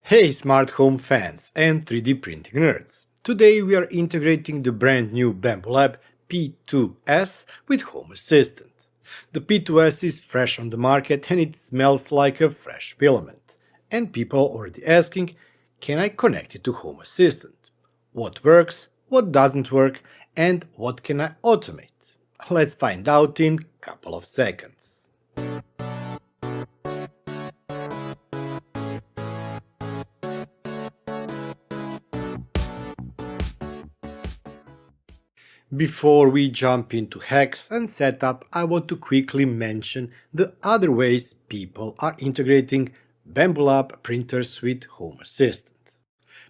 Hey smart home fans and 3D printing nerds! Today we are integrating the brand new Bambu Lab P2S with Home Assistant. The P2S is fresh on the market and it smells like a fresh filament. And people are already asking, can I connect it to Home Assistant? What works, what doesn't work, and what can I automate? Let's find out in a couple of seconds. Before we jump into HACS and setup, I want to quickly mention the other ways people are integrating Bambu Lab printers with Home Assistant.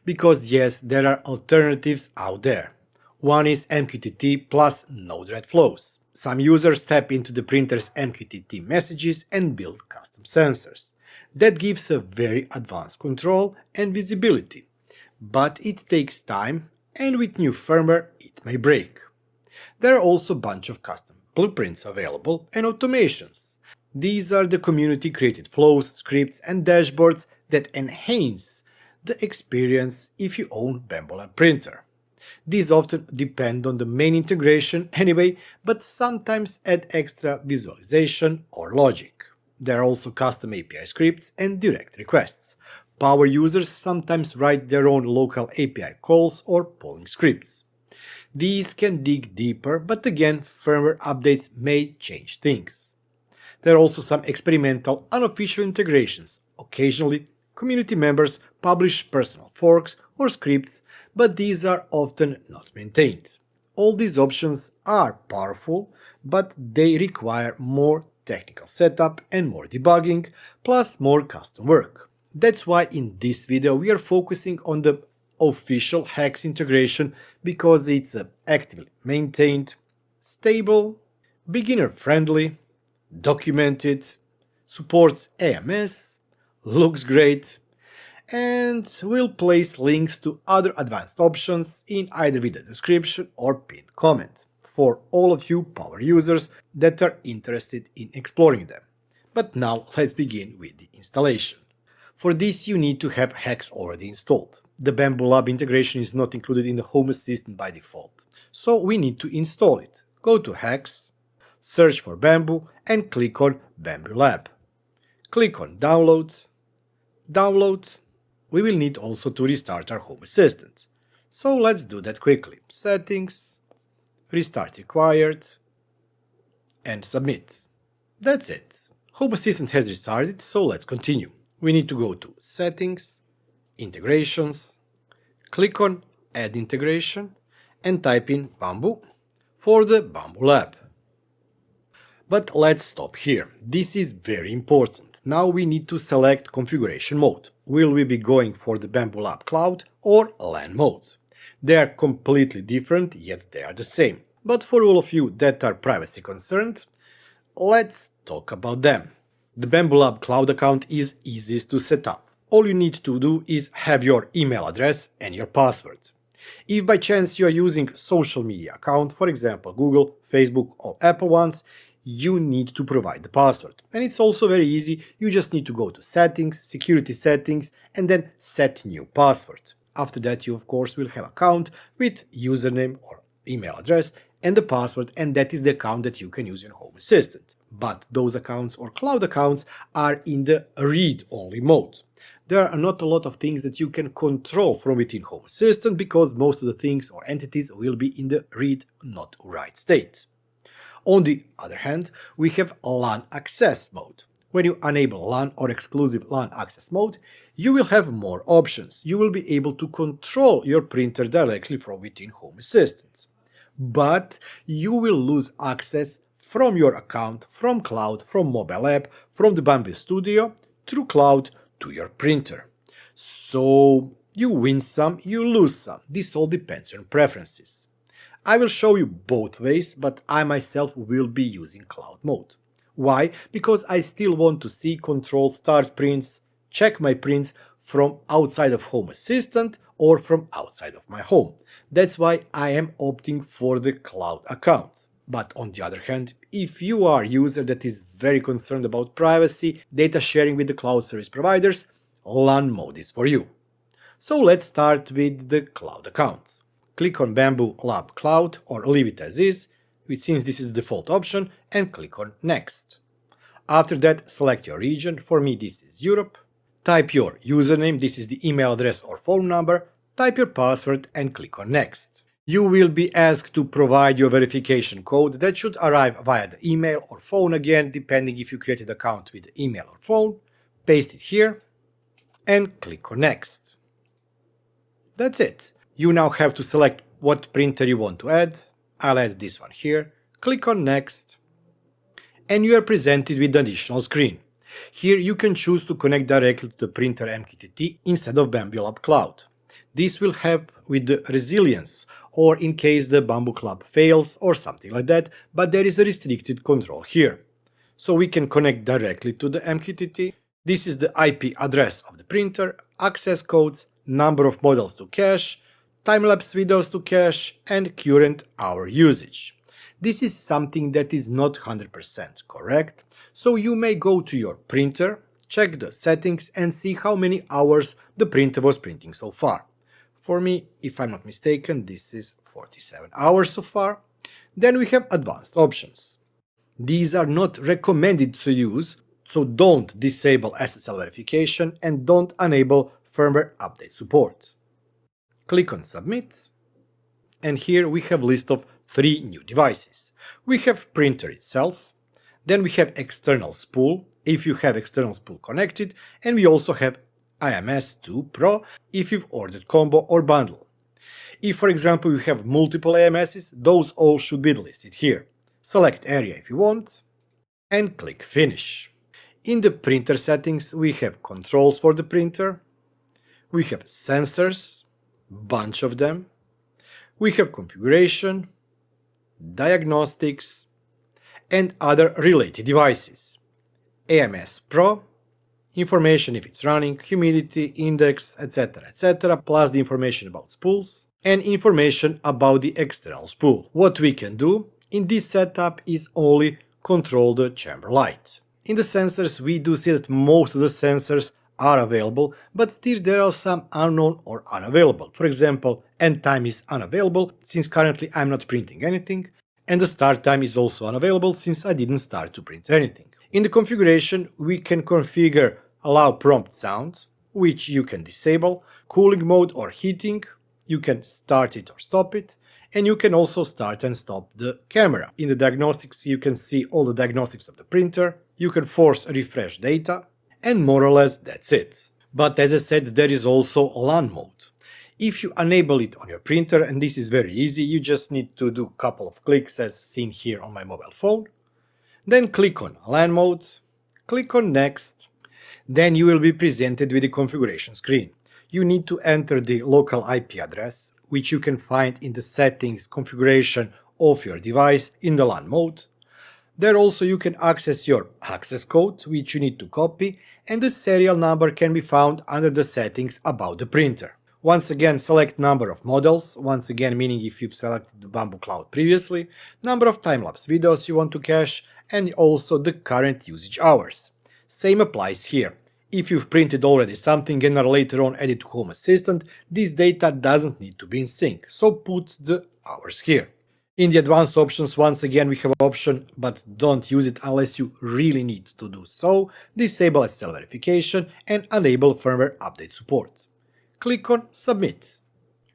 Because yes, there are alternatives out there. One is MQTT plus Node-RED flows. Some users tap into the printer's MQTT messages and build custom sensors. That gives a very advanced control and visibility. But it takes time, and with new firmware it may break. There are also a bunch of custom blueprints available and automations. These are the community-created flows, scripts, and dashboards that enhance the experience if you own Bambu Lab printer. These often depend on the main integration anyway, but sometimes add extra visualization or logic. There are also custom API scripts and direct requests. Power users sometimes write their own local API calls or polling scripts. These can dig deeper, but again, firmware updates may change things. There are also some experimental, unofficial integrations. Occasionally, community members publish personal forks or scripts, but these are often not maintained. All these options are powerful, but they require more technical setup and more debugging, plus more custom work. That's why in this video we are focusing on the official HACS integration because it's actively maintained, stable, beginner-friendly, documented, supports AMS, looks great, and we'll place links to other advanced options in either video description or pinned comment for all of you power users that are interested in exploring them. But now let's begin with the installation. For this you need to have HACS already installed. The Bambu Lab integration is not included in the Home Assistant by default, so we need to install it. Go to HACS, search for Bambu and click on Bambu Lab. Click on Download. Download. We will need also to restart our Home Assistant. So let's do that quickly. Settings, restart required, and submit. That's it. Home Assistant has restarted, so let's continue. We need to go to Settings, Integrations, click on Add Integration and type in Bambu for the Bambu Lab. But let's stop here. This is very important. Now we need to select configuration mode. Will we be going for the Bambu Lab Cloud or LAN mode? They are completely different, yet they are the same. But for all of you that are privacy concerned, let's talk about them. The Bambu Lab Cloud account is easiest to set up. All you need to do is have your email address and your password. If by chance you are using social media account, for example Google, Facebook or Apple ones, you need to provide the password. And it's also very easy, you just need to go to Settings, Security Settings and then Set New Password. After that you of course will have account with username or email address and the password, and that is the account that you can use in Home Assistant. But those accounts or cloud accounts are in the read-only mode. There are not a lot of things that you can control from within Home Assistant because most of the things or entities will be in the read, not write state. On the other hand, we have LAN access mode. When you enable LAN or exclusive LAN access mode, you will have more options. You will be able to control your printer directly from within Home Assistant. But you will lose access from your account, from cloud, from mobile app, from the Bambu Studio, through cloud, to your printer. So you win some, you lose some. This all depends on preferences. I will show you both ways, but I myself will be using cloud mode. Why? Because I still want to see, control, start prints, check my prints from outside of Home Assistant or from outside of my home. That's why I am opting for the cloud account. But on the other hand, if you are a user that is very concerned about privacy, data sharing with the cloud service providers, LAN mode is for you. So let's start with the cloud account. Click on Bambu Lab Cloud or leave it as is, since this is the default option, and click on Next. After that, select your region. For me, this is Europe. Type your username, this is the email address or phone number. Type your password and click on Next. You will be asked to provide your verification code that should arrive via the email or phone again, depending if you created an account with the email or phone. Paste it here and click on Next. That's it. You now have to select what printer you want to add. I'll add this one here. Click on Next. And you are presented with the additional screen. Here you can choose to connect directly to the printer MQTT instead of Bambu Lab Cloud. This will help with the resilience or in case the Bambu Club fails or something like that, but there is a restricted control here. So we can connect directly to the MQTT. This is the IP address of the printer, access codes, number of models to cache, time-lapse videos to cache, and current hour usage. This is something that is not 100% correct, so you may go to your printer, check the settings and see how many hours the printer was printing so far. For me, if I'm not mistaken, this is 47 hours so far. Then we have advanced options. These are not recommended to use, so don't disable SSL verification and don't enable firmware update support. Click on Submit, and here we have a list of 3 new devices. We have printer itself, then we have external spool, if you have external spool connected, and we also have AMS2 Pro if you've ordered combo or bundle. If for example you have multiple AMSs, those all should be listed here. Select area if you want, and click Finish. In the printer settings we have controls for the printer, we have sensors, bunch of them, we have configuration, diagnostics, and other related devices. AMS Pro, information if it's running, humidity, index, etc., plus the information about spools, and information about the external spool. What we can do in this setup is only control the chamber light. In the sensors we do see that most of the sensors are available, but still there are some unknown or unavailable. For example, end time is unavailable since currently I'm not printing anything, and the start time is also unavailable since I didn't start to print anything. In the configuration we can configure allow prompt sound, which you can disable, cooling mode or heating, you can start it or stop it, and you can also start and stop the camera. In the diagnostics you can see all the diagnostics of the printer, you can force refresh data, and more or less that's it. But as I said, there is also LAN mode. If you enable it on your printer, and this is very easy, you just need to do a couple of clicks as seen here on my mobile phone. Then click on LAN mode, click on Next, then you will be presented with the configuration screen. You need to enter the local IP address, which you can find in the settings configuration of your device in the LAN mode. There also you can access your access code, which you need to copy, and the serial number can be found under the settings about the printer. Once again, select number of models, once again meaning if you've selected the Bambu Cloud previously, number of time-lapse videos you want to cache, and also the current usage hours. Same applies here. If you've printed already something and are later on added to Home Assistant, this data doesn't need to be in sync, so put the hours here. In the advanced options, once again we have an option, but don't use it unless you really need to do so, disable SSL verification and enable firmware update support. Click on Submit.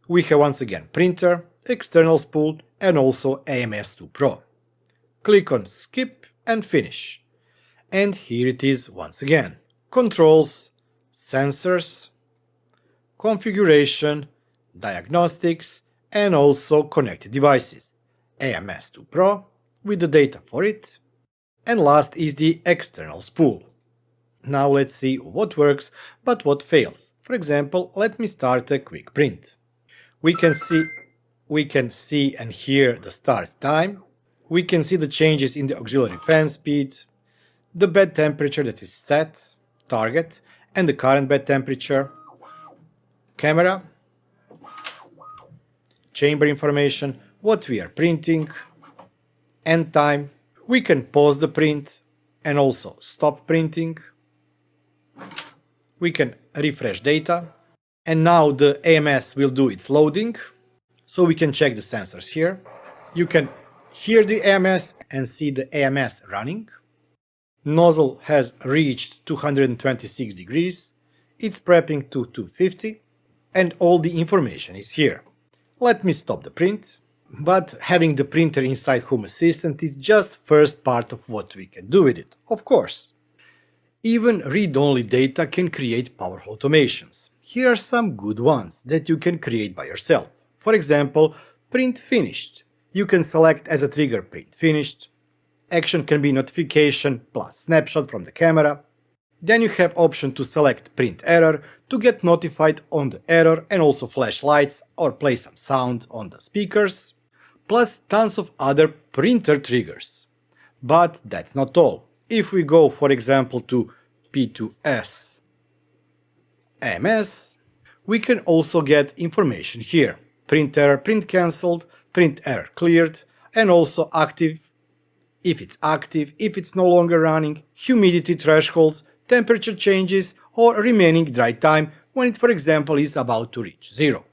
We have once again printer, external spool and also AMS2 Pro. Click on Skip and Finish. And here it is once again. Controls, sensors, configuration, diagnostics and also connected devices. AMS2 Pro with the data for it, and last is the external spool. Now let's see what works but what fails. For example, let me start a quick print. We can see and hear the start time. We can see the changes in the auxiliary fan speed, the bed temperature that is set, target, and the current bed temperature, camera, chamber information, what we are printing, end time. We can pause the print and also stop printing. We can refresh data, and now the AMS will do its loading, so we can check the sensors here. You can hear the AMS and see the AMS running. Nozzle has reached 226 degrees, it's prepping to 250, and all the information is here. Let me stop the print. But having the printer inside Home Assistant is just first part of what we can do with it, of course. Even read-only data can create powerful automations. Here are some good ones that you can create by yourself. For example, print finished. You can select as a trigger print finished. Action can be notification plus snapshot from the camera. Then you have option to select print error to get notified on the error and also flash lights or play some sound on the speakers. Plus tons of other printer triggers. But that's not all. If we go for example to P2S AMS, we can also get information here. Print error, print cancelled, print error cleared, and also active, if it's no longer running, humidity thresholds, temperature changes, or remaining dry time when it, for example, is about to reach 0.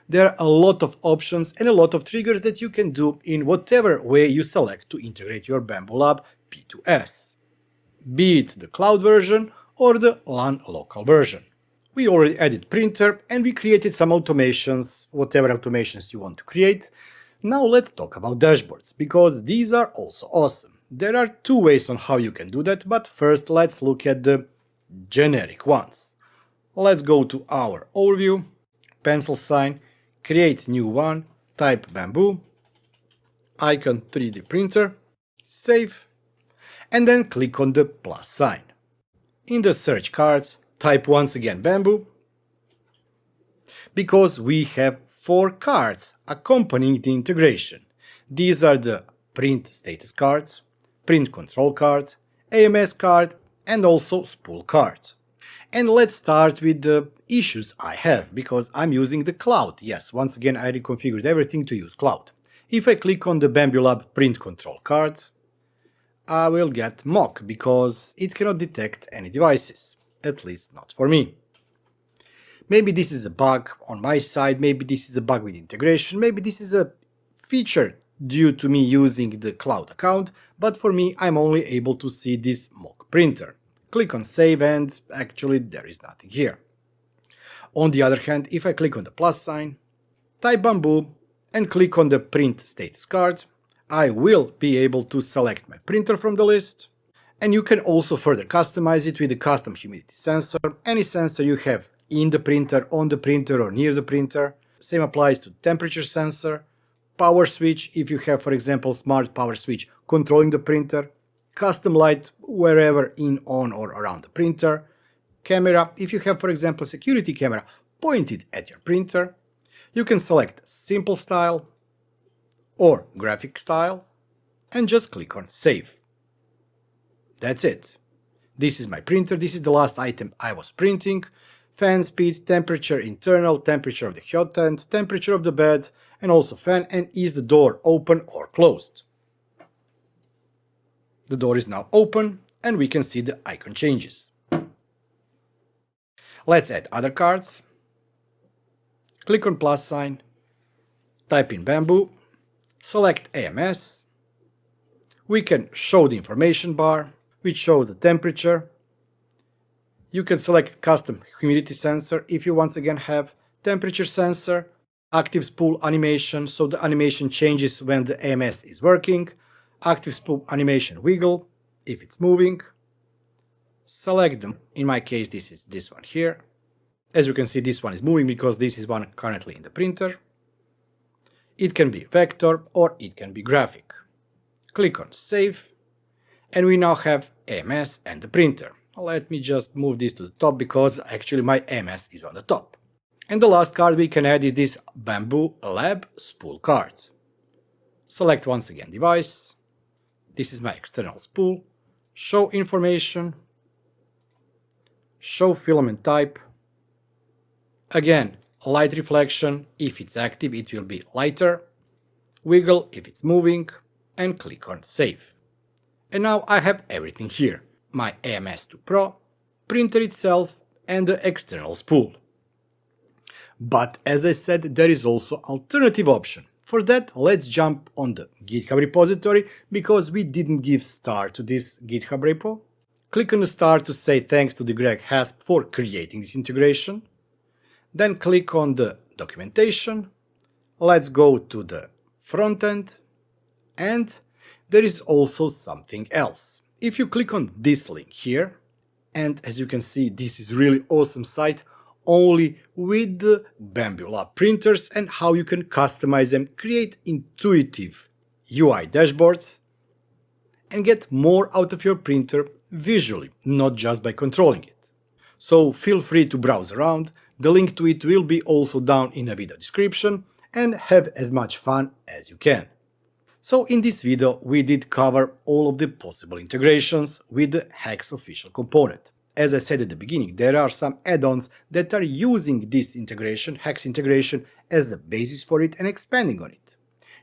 There are a lot of options and a lot of triggers that you can do in whatever way you select to integrate your Bambu Lab P2S, be it the cloud version or the LAN local version. We already added printer and we created some automations, whatever automations you want to create. Now let's talk about dashboards, because these are also awesome. There are two ways on how you can do that, but first let's look at the generic ones. Let's go to our overview, pencil sign, create new one, type Bambu, icon 3D printer, save, and then click on the plus sign. In the search cards, type once again Bambu, because we have 4 cards accompanying the integration. These are the print status card, print control card, AMS card, and also spool card. And let's start with the issues I have, because I'm using the cloud. Yes, once again I reconfigured everything to use cloud. If I click on the Bambu Lab print control card, I will get mock because it cannot detect any devices, at least not for me. Maybe this is a bug on my side, maybe this is a bug with integration, maybe this is a feature due to me using the cloud account, but for me I'm only able to see this mock printer. Click on save and actually there is nothing here. On the other hand, if I click on the plus sign, type Bambu and click on the print status card, I will be able to select my printer from the list, and you can also further customize it with a custom humidity sensor, any sensor you have in the printer, on the printer or near the printer. Same applies to temperature sensor, power switch if you have for example smart power switch controlling the printer, custom light wherever in, on or around the printer, camera if you have for example security camera pointed at your printer. You can select simple style or graphic style and just click on save. That's it. This is my printer, this is the last item I was printing. Fan speed, temperature internal, temperature of the hot end, temperature of the bed, and also fan, and is the door open or closed. The door is now open and we can see the icon changes. Let's add other cards. Click on plus sign, type in Bambu, select AMS. We can show the information bar, which shows the temperature. You can select custom humidity sensor if you once again have temperature sensor, active spool animation, so the animation changes when the AMS is working, active spool animation wiggle if it's moving. Select them, in my case this is this one here. As you can see this one is moving because this is one currently in the printer. It can be vector or it can be graphic. Click on save and we now have AMS and the printer. Let me just move this to the top because actually my AMS is on the top. And the last card we can add is this Bambu Lab spool card. Select once again device. This is my external spool. Show information. Show filament type. Again, light reflection, if it's active it will be lighter. Wiggle if it's moving, and click on save. And now I have everything here. My AMS2 Pro, printer itself, and the external spool. But as I said, there is also alternative option. For that, let's jump on the GitHub repository because we didn't give star to this GitHub repo. Click on the star to say thanks to the Greg Hesp for creating this integration. Then click on the documentation. Let's go to the Frontend. And there is also something else. If you click on this link here, and as you can see, this is really awesome site, only with the Bambu Lab printers and how you can customize them, create intuitive UI dashboards, and get more out of your printer visually, not just by controlling it. So feel free to browse around, the link to it will be also down in a video description, and have as much fun as you can. So in this video we did cover all of the possible integrations with the HACS official component. As I said at the beginning, there are some add-ons that are using this integration, HACS integration, as the basis for it and expanding on it.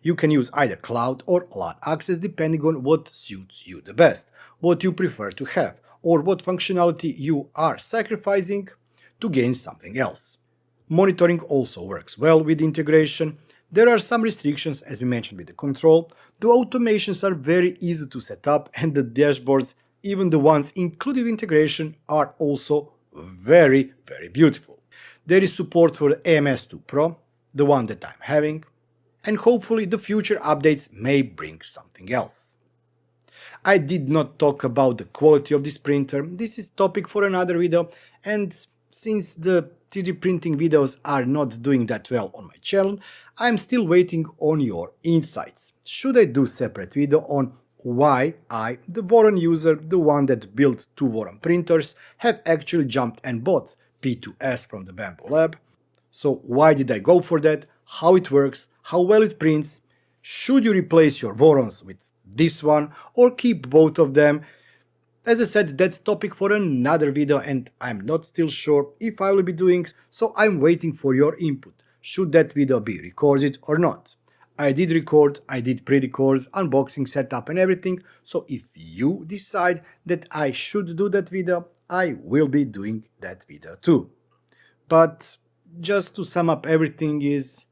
You can use either cloud or LAN access depending on what suits you the best, what you prefer to have, or what functionality you are sacrificing to gain something else. Monitoring also works well with integration. There are some restrictions, as we mentioned with the control. The automations are very easy to set up, and the dashboards, even the ones included with integration, are also very beautiful. There is support for the AMS2 Pro, the one that I'm having, and hopefully the future updates may bring something else. I did not talk about the quality of this printer. This is topic for another video, and since the 3D printing videos are not doing that well on my channel, I'm still waiting on your insights. Should I do separate video on why I, the Voron user, the one that built two Voron printers, have actually jumped and bought P2S from the Bambu Lab? So why did I go for that? How it works? How well it prints? Should you replace your Vorons with this one or keep both of them? As I said, that's topic for another video and I'm not still sure if I will be doing, so I'm waiting for your input. Should that video be recorded or not? I did record, I did pre-record, unboxing, setup and everything, so if you decide that I should do that video, I will be doing that video too. But just to sum up everything is,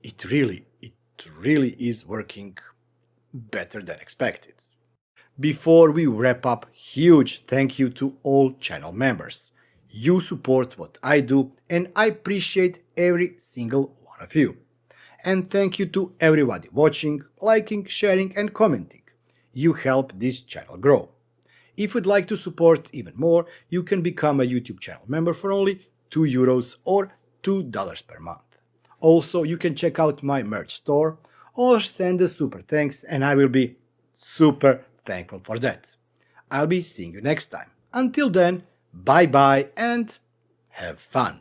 it really is working better than expected. Before we wrap up, huge thank you to all channel members. You support what I do and I appreciate every single one of you. And thank you to everybody watching, liking, sharing and commenting. You help this channel grow. If you'd like to support even more, you can become a YouTube channel member for only €2 or $2 per month. Also, you can check out my merch store or send a super thanks and I will be super thankful for that. I'll be seeing you next time. Until then, bye bye and have fun.